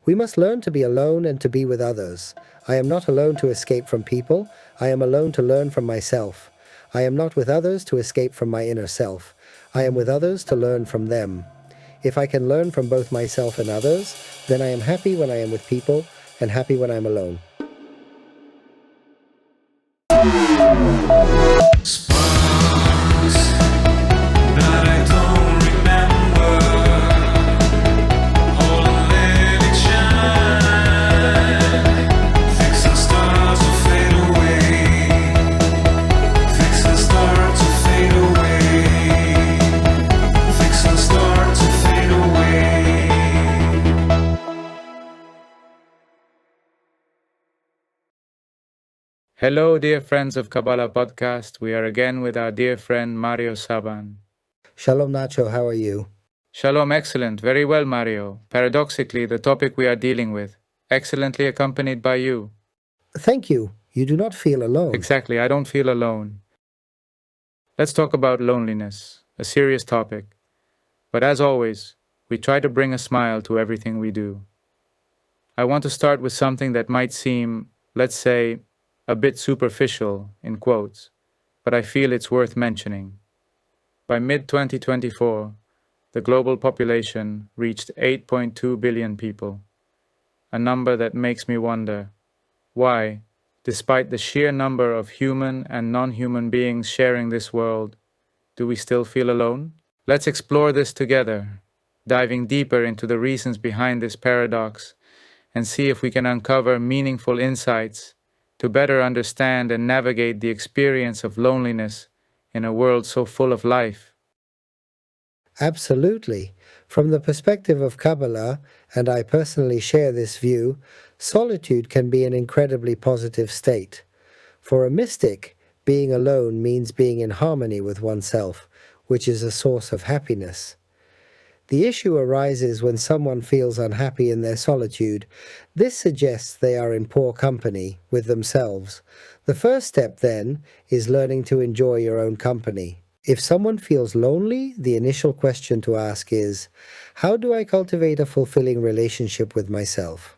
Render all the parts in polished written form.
We must learn to be alone and to be with others. I am not alone to escape from people. I am alone to learn from myself. I am not with others to escape from my inner self. I am with others to learn from them. If I can learn from both myself and others, then I am happy when I am with people and happy when I am alone. Hello, dear friends of Kabbalah Podcast. We are again with our dear friend MarioSaban. Shalom, Nacho. How are you? Shalom, excellent. Very well, Mario. Paradoxically, the topic we are dealing with, excellently accompanied by you. Thank you. You do not feel alone. Exactly, I don't feel alone. Let's talk about loneliness, a serious topic. But as always, we try to bring a smile to everything we do. I want to start with something that might seem, let's say, a bit superficial, in quotes, but I feel it's worth mentioning. By mid-2024, the global population reached 8.2 billion people, a number that makes me wonder why, despite the sheer number of human and non-human beings sharing this world, do we still feel alone? Let's explore this together, diving deeper into the reasons behind this paradox and see if we can uncover meaningful insights to better understand and navigate the experience of loneliness in a world so full of life. Absolutely. From the perspective of Kabbalah, and I personally share this view, solitude can be an incredibly positive state. For a mystic, being alone means being in harmony with oneself, which is a source of happiness. The issue arises when someone feels unhappy in their solitude. This suggests they are in poor company with themselves. The first step, then, is learning to enjoy your own company. If someone feels lonely, the initial question to ask is, how do I cultivate a fulfilling relationship with myself?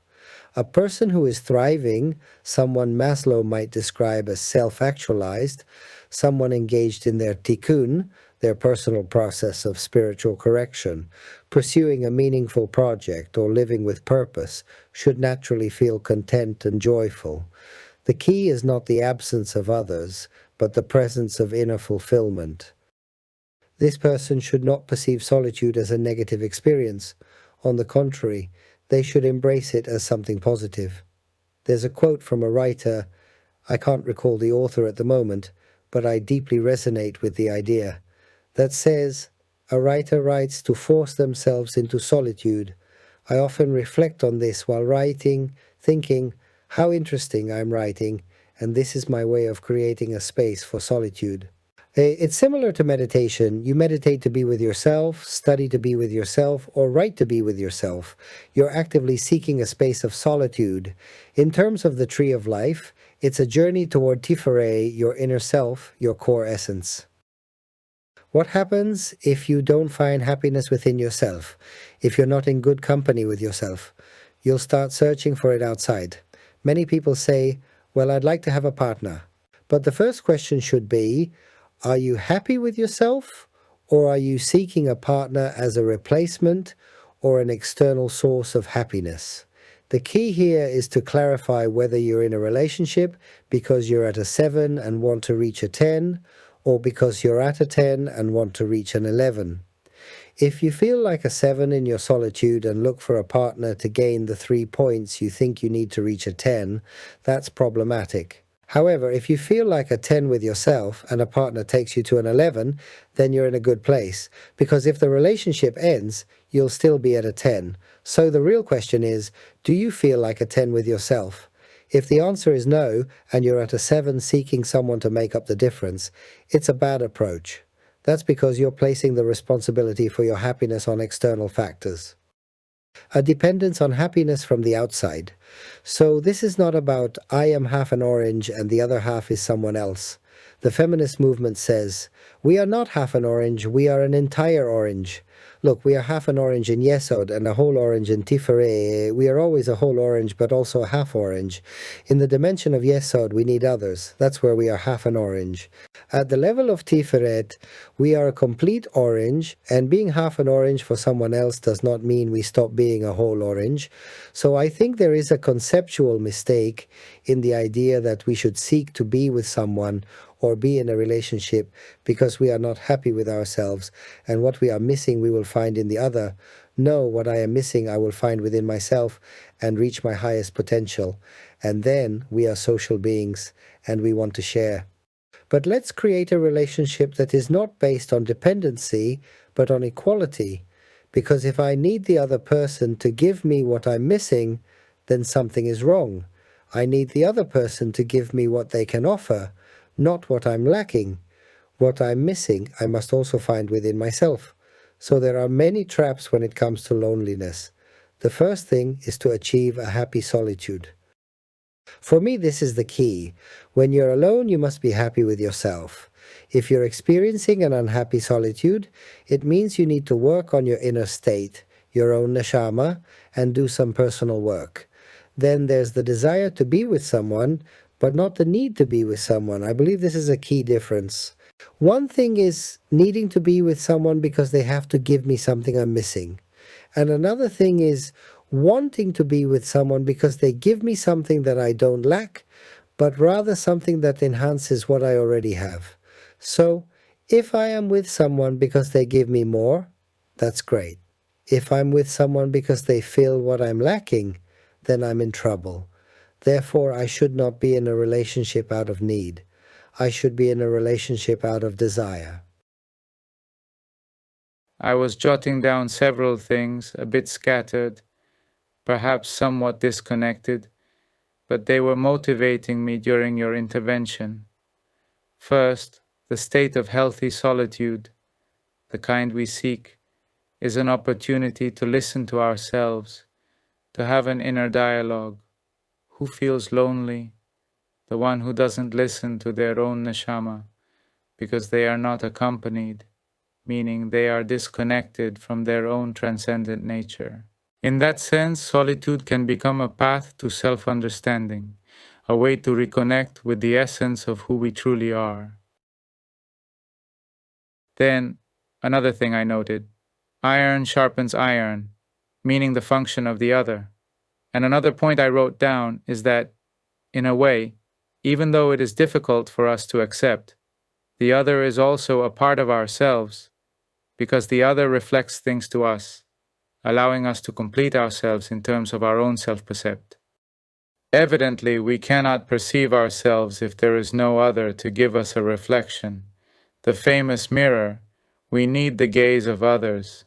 A person who is thriving, someone Maslow might describe as self-actualized, someone engaged in their tikkun, their personal process of spiritual correction, pursuing a meaningful project or living with purpose, should naturally feel content and joyful. The key is not the absence of others, but the presence of inner fulfillment. This person should not perceive solitude as a negative experience. On the contrary, they should embrace it as something positive. There's a quote from a writer, I can't recall the author at the moment, but I deeply resonate with the idea, that says, a writer writes to force themselves into solitude. I often reflect on this while writing, thinking, how interesting I'm writing, and this is my way of creating a space for solitude. It's similar to meditation. You meditate to be with yourself, study to be with yourself, or write to be with yourself. You're actively seeking a space of solitude. In terms of the tree of life, it's a journey toward Tifereh, your inner self, your core essence. What happens if you don't find happiness within yourself? If you're not in good company with yourself? You'll start searching for it outside. Many people say, well, I'd like to have a partner. But the first question should be, are you happy with yourself? Or are you seeking a partner as a replacement or an external source of happiness? The key here is to clarify whether you're in a relationship because you're at a 7 and want to reach a 10, or because you're at a 10 and want to reach an 11. If you feel like a 7 in your solitude and look for a partner to gain the 3 points you think you need to reach a 10, that's problematic. However, if you feel like a 10 with yourself and a partner takes you to an 11, then you're in a good place, because if the relationship ends, you'll still be at a 10. So the real question is, do you feel like a 10 with yourself? If the answer is no, and you're at a 7 seeking someone to make up the difference, it's a bad approach. That's because you're placing the responsibility for your happiness on external factors. A dependence on happiness from the outside. So this is not about I am half an orange and the other half is someone else. The feminist movement says, we are not half an orange, we are an entire orange. Look, we are half an orange in Yesod and a whole orange in Tiferet. We are always a whole orange, but also a half orange. In the dimension of Yesod, we need others. That's where we are half an orange. At the level of Tiferet, we are a complete orange, and being half an orange for someone else does not mean we stop being a whole orange. So I think there is a conceptual mistake in the idea that we should seek to be with someone or be in a relationship because we are not happy with ourselves, and what we are missing we will find in the other. No, what I am missing I will find within myself and reach my highest potential. And then we are social beings and we want to share. But let's create a relationship that is not based on dependency, but on equality. Because if I need the other person to give me what I'm missing, then something is wrong. I need the other person to give me what they can offer, not what I'm lacking. What I'm missing, I must also find within myself. So there are many traps when it comes to loneliness. The first thing is to achieve a happy solitude. For me, this is the key. When you're alone, you must be happy with yourself. If you're experiencing an unhappy solitude, it means you need to work on your inner state, your own neshama, and do some personal work. Then there's the desire to be with someone, but not the need to be with someone. I believe this is a key difference. One thing is needing to be with someone because they have to give me something I'm missing. And another thing is wanting to be with someone because they give me something that I don't lack, but rather something that enhances what I already have. So, if I am with someone because they give me more, that's great. If I'm with someone because they fill what I'm lacking, then I'm in trouble. Therefore, I should not be in a relationship out of need. I should be in a relationship out of desire. I was jotting down several things, a bit scattered, perhaps somewhat disconnected, but they were motivating me during your intervention. First, the state of healthy solitude, the kind we seek, is an opportunity to listen to ourselves, to have an inner dialogue. Who feels lonely? The one who doesn't listen to their own neshama, because they are not accompanied, meaning they are disconnected from their own transcendent nature. In that sense, solitude can become a path to self-understanding, a way to reconnect with the essence of who we truly are. Then, another thing I noted, iron sharpens iron, meaning the function of the other. And another point I wrote down is that, in a way, even though it is difficult for us to accept, the other is also a part of ourselves, because the other reflects things to us, allowing us to complete ourselves in terms of our own self-percept. Evidently, we cannot perceive ourselves if there is no other to give us a reflection. The famous mirror, we need the gaze of others.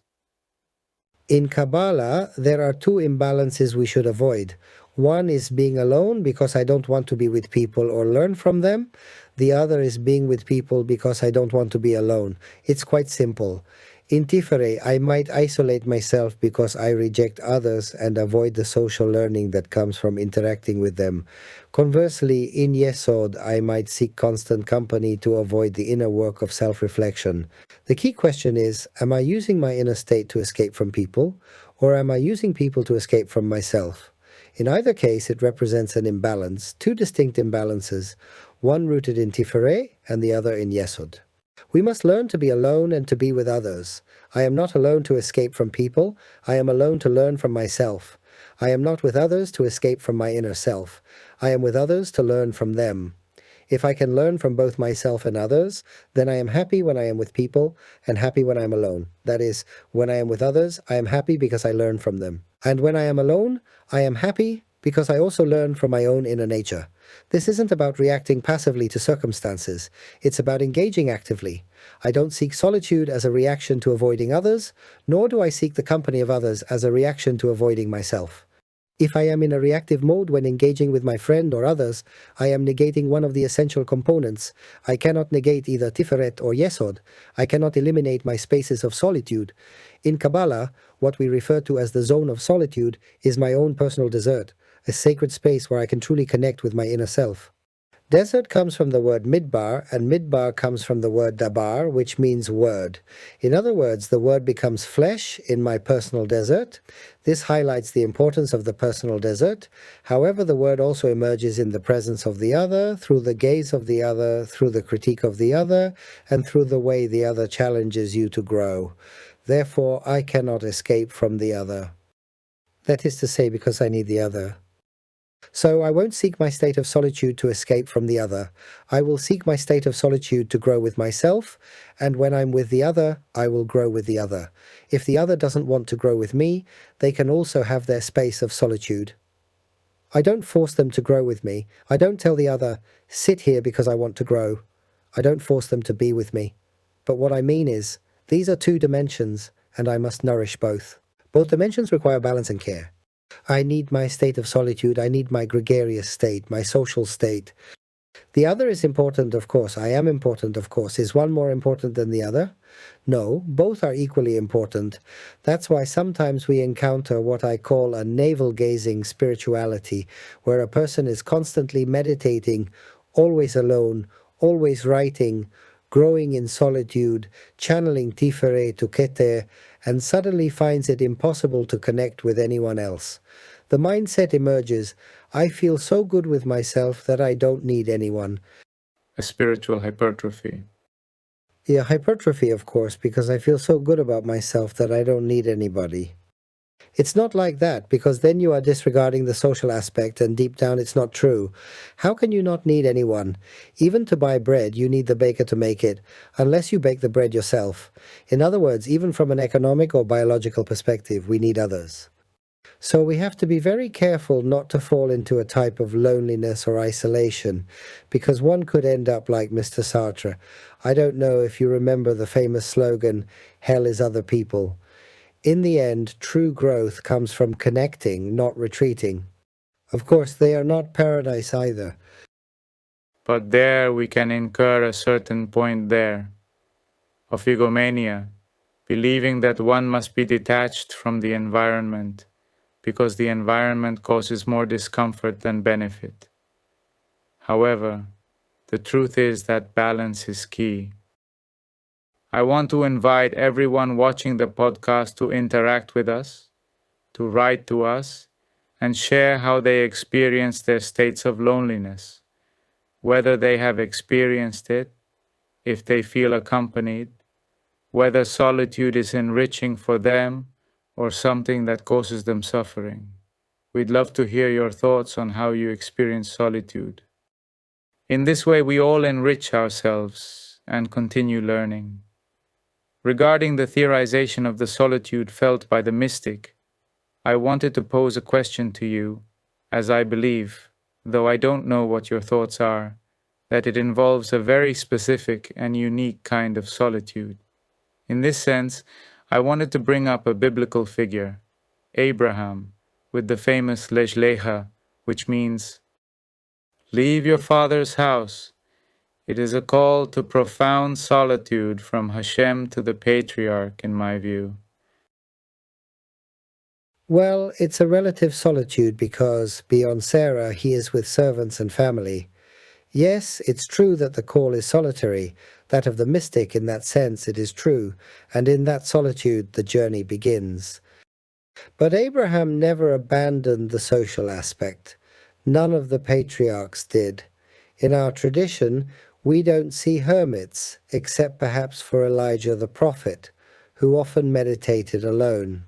In Kabbalah, there are two imbalances we should avoid. One is being alone because I don't want to be with people or learn from them. The other is being with people because I don't want to be alone. It's quite simple. In Tiferet, I might isolate myself because I reject others and avoid the social learning that comes from interacting with them. Conversely, in Yesod, I might seek constant company to avoid the inner work of self-reflection. The key question is, am I using my inner state to escape from people, or am I using people to escape from myself? In either case, it represents an imbalance, two distinct imbalances, one rooted in Tiferet and the other in Yesod. We must learn to be alone and to be with others. I am not alone to escape from people. I am alone to learn from myself. I am not with others to escape from my inner self. I am with others to learn from them. If I can learn from both myself and others, then I am happy when I am with people and happy when I am alone. That is, when I am with others, I am happy because I learn from them. And when I am alone, I am happy because I also learn from my own inner nature. This isn't about reacting passively to circumstances. It's about engaging actively. I don't seek solitude as a reaction to avoiding others, nor do I seek the company of others as a reaction to avoiding myself. If I am in a reactive mode when engaging with my friend or others, I am negating one of the essential components. I cannot negate either Tiferet or Yesod. I cannot eliminate my spaces of solitude. In Kabbalah, what we refer to as the zone of solitude is my own personal desert, a sacred space where I can truly connect with my inner self. Desert comes from the word midbar, and midbar comes from the word dabar, which means word. In other words, the word becomes flesh in my personal desert. This highlights the importance of the personal desert. However, the word also emerges in the presence of the other, through the gaze of the other, through the critique of the other, and through the way the other challenges you to grow. Therefore, I cannot escape from the other. That is to say, because I need the other. So I won't seek my state of solitude to escape from the other. I will seek my state of solitude to grow with myself, and when I'm with the other, I will grow with the other. If the other doesn't want to grow with me, they can also have their space of solitude. I don't force them to grow with me. I don't tell the other, sit here because I want to grow. I don't force them to be with me. But what I mean is, these are two dimensions, and I must nourish both. Both dimensions require balance and care. I need my state of solitude, I need my gregarious state, my social state. The other is important, of course. I am important, of course. Is one more important than the other? No, both are equally important. That's why sometimes we encounter what I call a navel-gazing spirituality, where a person is constantly meditating, always alone, always writing, growing in solitude, channeling Tiferet to Keter, and suddenly finds it impossible to connect with anyone else. The mindset emerges, I feel so good with myself that I don't need anyone. A spiritual hypertrophy. Yeah, hypertrophy, of course, because I feel so good about myself that I don't need anybody. It's not like that, because then you are disregarding the social aspect, and deep down it's not true. How can you not need anyone? Even to buy bread, you need the baker to make it, unless you bake the bread yourself. In other words, even from an economic or biological perspective, we need others. So we have to be very careful not to fall into a type of loneliness or isolation, because one could end up like Mr. Sartre. I don't know if you remember the famous slogan, "Hell is other people." In the end, true growth comes from connecting, not retreating. Of course, they are not paradise either. But there we can incur a certain point there of egomania, believing that one must be detached from the environment because the environment causes more discomfort than benefit. However, the truth is that balance is key. I want to invite everyone watching the podcast to interact with us, to write to us, and share how they experience their states of loneliness, whether they have experienced it, if they feel accompanied, whether solitude is enriching for them or something that causes them suffering. We'd love to hear your thoughts on how you experience solitude. In this way, we all enrich ourselves and continue learning. Regarding the theorization of the solitude felt by the mystic, I wanted to pose a question to you, as I believe, though I don't know what your thoughts are, that it involves a very specific and unique kind of solitude. In this sense, I wanted to bring up a biblical figure, Abraham, with the famous Lej Lecha, which means, leave your father's house. It is a call to profound solitude from Hashem to the patriarch, in my view. Well, it's a relative solitude because, beyond Sarah, he is with servants and family. Yes, it's true that the call is solitary. That of the mystic, in that sense, it is true, and in that solitude the journey begins. But Abraham never abandoned the social aspect. None of the patriarchs did. In our tradition, we don't see hermits, except perhaps for Elijah the prophet, who often meditated alone.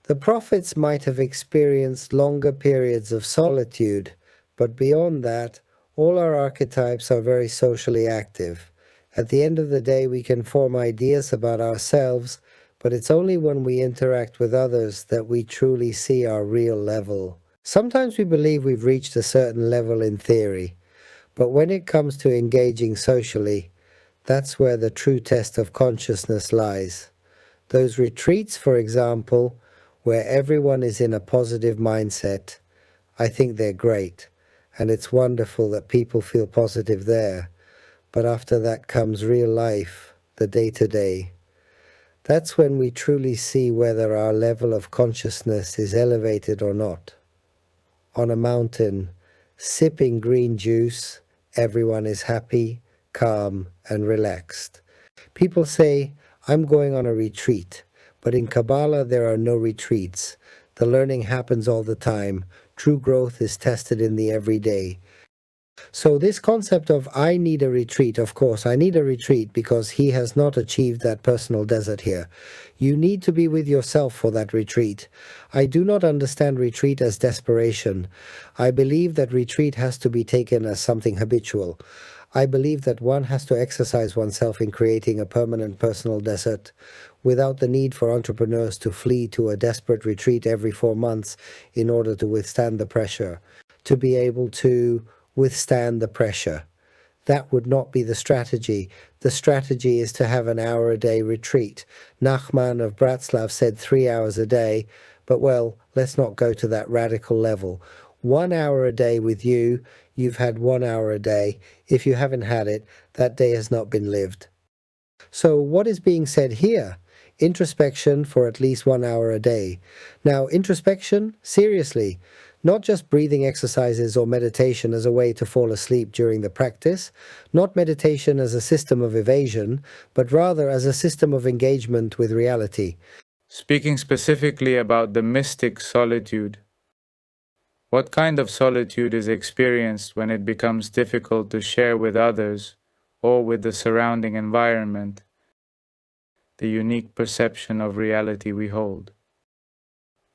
The prophets might have experienced longer periods of solitude, but beyond that, all our archetypes are very socially active. At the end of the day, we can form ideas about ourselves, but it's only when we interact with others that we truly see our real level. Sometimes we believe we've reached a certain level in theory, but when it comes to engaging socially, that's where the true test of consciousness lies. Those retreats, for example, where everyone is in a positive mindset, I think they're great, and it's wonderful that people feel positive there. But after that comes real life, the day-to-day. That's when we truly see whether our level of consciousness is elevated or not. On a mountain, sipping green juice, Everyone is happy, calm, and relaxed. People say, I'm going on a retreat, but in Kabbalah there are no retreats. The learning happens all the time. True growth is tested in the everyday. So this concept of I need a retreat, of course, I need a retreat because he has not achieved that personal desert here. You need to be with yourself for that retreat. I do not understand retreat as desperation. I believe that retreat has to be taken as something habitual. I believe that one has to exercise oneself in creating a permanent personal desert without the need for entrepreneurs to flee to a desperate retreat every 4 months in order to withstand the pressure, to be able to withstand the pressure. That would not be the strategy. The strategy is to have an hour a day retreat. Nachman of Bratslav said 3 hours a day, but well, let's not go to that radical level. 1 hour a day with you, you've had 1 hour a day. If you haven't had it, that day has not been lived. So what is being said here? Introspection for at least 1 hour a day. Now, introspection, seriously, not just breathing exercises or meditation as a way to fall asleep during the practice, not meditation as a system of evasion, but rather as a system of engagement with reality. Speaking specifically about the mystic solitude, what kind of solitude is experienced when it becomes difficult to share with others or with the surrounding environment the unique perception of reality we hold?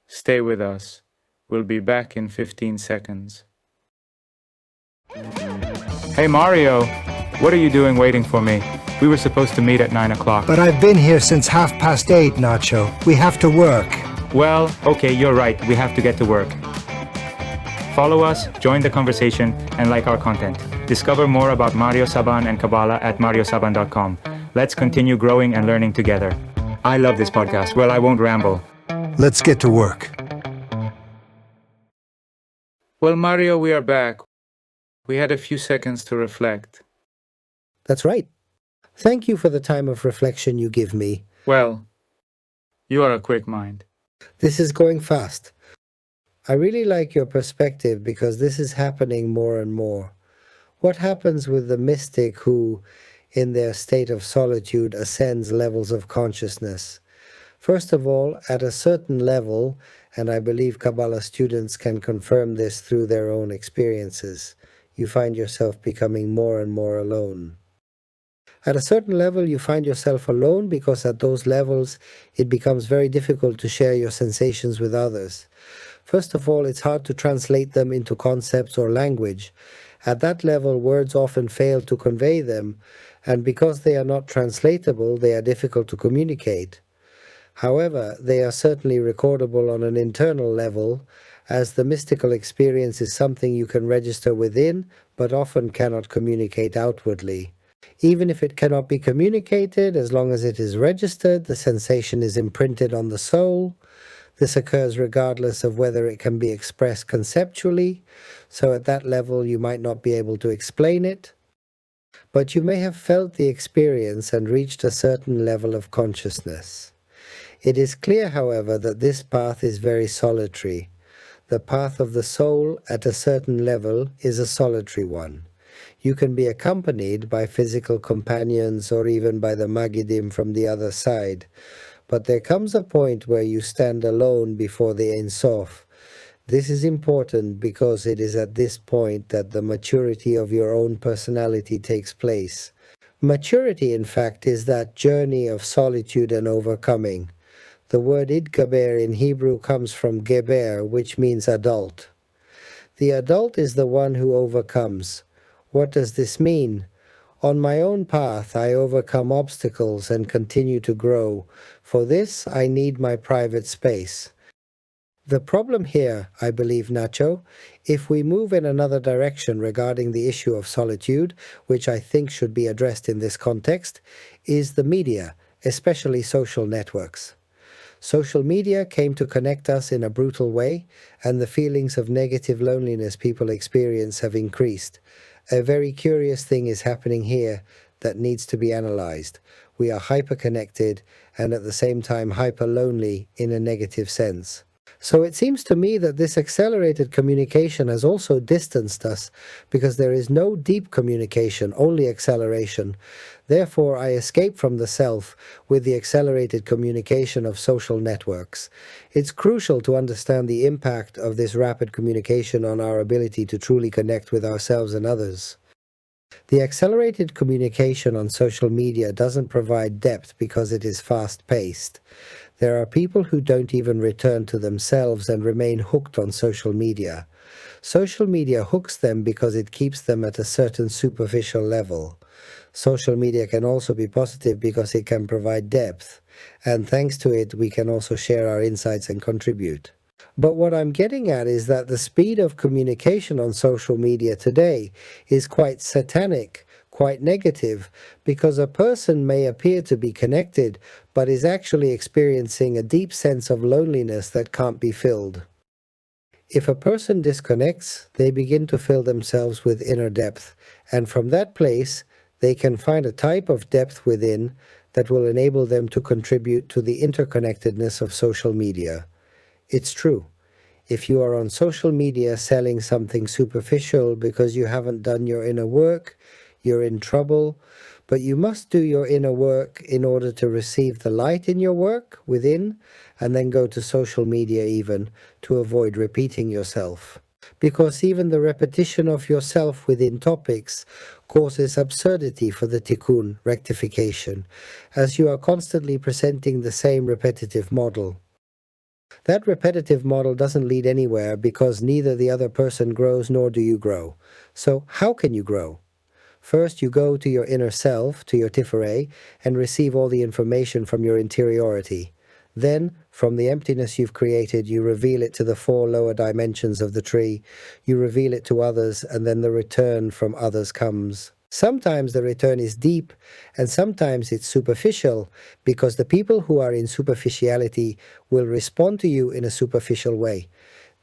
Stay with us. We'll be back in 15 seconds. Hey Mario, what are you doing waiting for me? We were supposed to meet at 9 o'clock. But I've been here since 8:30, Nacho. We have to work. Well, okay, you're right. We have to get to work. Follow us, join the conversation, and like our content. Discover more about MarioSaban and Kabbalah at MarioSaban.com. Let's continue growing and learning together. I love this podcast. Well, I won't ramble. Let's get to work. Well, Mario, we are back. We had a few seconds to reflect. That's right. Thank you for the time of reflection you give me. Well, you are a quick mind. This is going fast. I really like your perspective because this is happening more and more. What happens with the mystic who, in their state of solitude, ascends levels of consciousness? First of all, at a certain level, and I believe Kabbalah students can confirm this through their own experiences, you find yourself becoming more and more alone. At a certain level, you find yourself alone because at those levels, it becomes very difficult to share your sensations with others. First of all, it's hard to translate them into concepts or language. At that level, words often fail to convey them, and because they are not translatable, they are difficult to communicate. However, they are certainly recordable on an internal level, as the mystical experience is something you can register within, but often cannot communicate outwardly. Even if it cannot be communicated, as long as it is registered, the sensation is imprinted on the soul. This occurs regardless of whether it can be expressed conceptually, so at that level you might not be able to explain it. But you may have felt the experience and reached a certain level of consciousness. It is clear, however, that this path is very solitary. The path of the soul at a certain level is a solitary one. You can be accompanied by physical companions or even by the Magidim from the other side, but there comes a point where you stand alone before the Ein Sof. This is important because it is at this point that the maturity of your own personality takes place. Maturity, in fact, is that journey of solitude and overcoming. The word idgaber in Hebrew comes from geber, which means adult. The adult is the one who overcomes. What does this mean? On my own path, I overcome obstacles and continue to grow. For this, I need my private space. The problem here, I believe, Nacho, if we move in another direction regarding the issue of solitude, which I think should be addressed in this context, is the media, especially social networks. Social media came to connect us in a brutal way, and the feelings of negative loneliness people experience have increased. A very curious thing is happening here that needs to be analyzed. We are hyper-connected and at the same time hyper-lonely in a negative sense. So it seems to me that this accelerated communication has also distanced us because there is no deep communication, only acceleration. Therefore, I escape from the self with the accelerated communication of social networks. It's crucial to understand the impact of this rapid communication on our ability to truly connect with ourselves and others. The accelerated communication on social media doesn't provide depth because it is fast-paced. There are people who don't even return to themselves and remain hooked on social media. Social media hooks them because it keeps them at a certain superficial level. Social media can also be positive because it can provide depth, and thanks to it we can also share our insights and contribute. But what I'm getting at is that the speed of communication on social media today is quite satanic, quite negative, because a person may appear to be connected, but is actually experiencing a deep sense of loneliness that can't be filled. If a person disconnects, they begin to fill themselves with inner depth, and from that place, they can find a type of depth within that will enable them to contribute to the interconnectedness of social media. It's true. If you are on social media selling something superficial because you haven't done your inner work, you're in trouble, but you must do your inner work in order to receive the light in your work within, and then go to social media even to avoid repeating yourself. Because even the repetition of yourself within topics causes absurdity for the tikkun, rectification, as you are constantly presenting the same repetitive model. That repetitive model doesn't lead anywhere because neither the other person grows nor do you grow. So how can you grow? First, you go to your inner self, to your Tiferet, and receive all the information from your interiority. Then, from the emptiness you've created, you reveal it to the 4 lower dimensions of the tree. You reveal it to others, and then the return from others comes. Sometimes the return is deep, and sometimes it's superficial, because the people who are in superficiality will respond to you in a superficial way.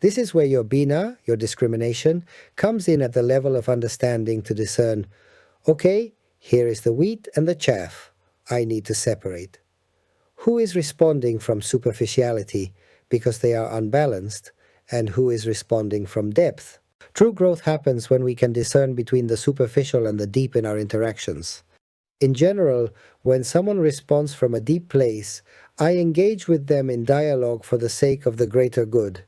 This is where your bina, your discrimination, comes in at the level of understanding to discern, okay, here is the wheat and the chaff. I need to separate. Who is responding from superficiality because they are unbalanced, and who is responding from depth? True growth happens when we can discern between the superficial and the deep in our interactions. In general, when someone responds from a deep place, I engage with them in dialogue for the sake of the greater good.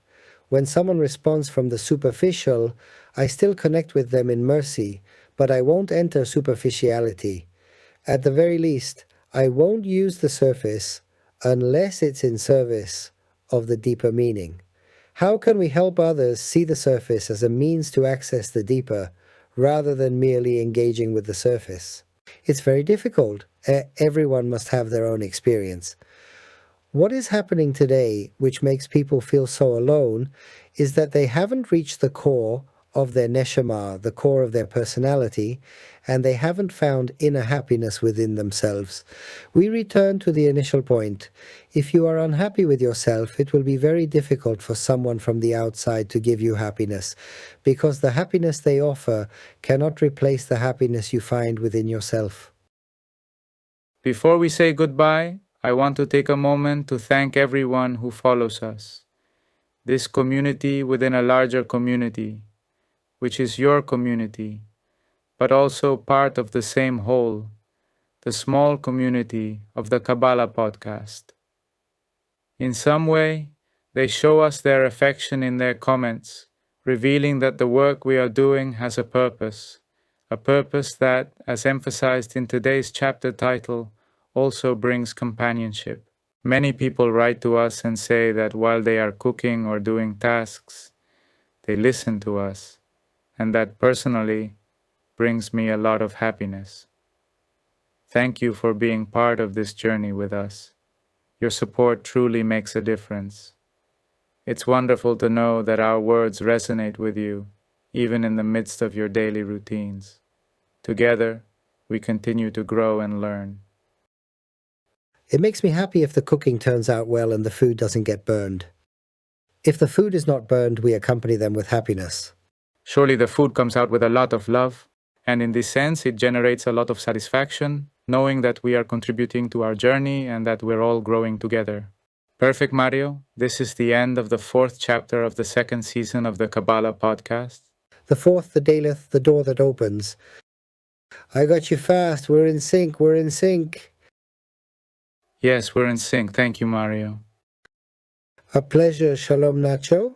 When someone responds from the superficial, I still connect with them in mercy, but I won't enter superficiality. At the very least, I won't use the surface unless it's in service of the deeper meaning. How can we help others see the surface as a means to access the deeper, rather than merely engaging with the surface? It's very difficult. Everyone must have their own experience. What is happening today, which makes people feel so alone, is that they haven't reached the core of their neshama, the core of their personality, and they haven't found inner happiness within themselves. We return to the initial point. If you are unhappy with yourself, it will be very difficult for someone from the outside to give you happiness, because the happiness they offer cannot replace the happiness you find within yourself. Before we say goodbye, I want to take a moment to thank everyone who follows us. This community within a larger community, which is your community, but also part of the same whole, the small community of the Kabbalah Podcast. In some way, they show us their affection in their comments, revealing that the work we are doing has a purpose that, as emphasized in today's chapter title, also brings companionship. Many people write to us and say that while they are cooking or doing tasks, they listen to us, and that personally brings me a lot of happiness. Thank you for being part of this journey with us. Your support truly makes a difference. It's wonderful to know that our words resonate with you, even in the midst of your daily routines. Together, we continue to grow and learn. It makes me happy if the cooking turns out well and the food doesn't get burned. If the food is not burned, we accompany them with happiness. Surely the food comes out with a lot of love, and in this sense it generates a lot of satisfaction, knowing that we are contributing to our journey and that we're all growing together. Perfect, Mario. This is the end of the 4th chapter of the 2nd season of the Kabbalah Podcast. The fourth, the daleth, the door that opens. I got you fast. We're in sync. We're in sync. Yes, we're in sync. Thank you, Mario. A pleasure. Shalom, Nacho.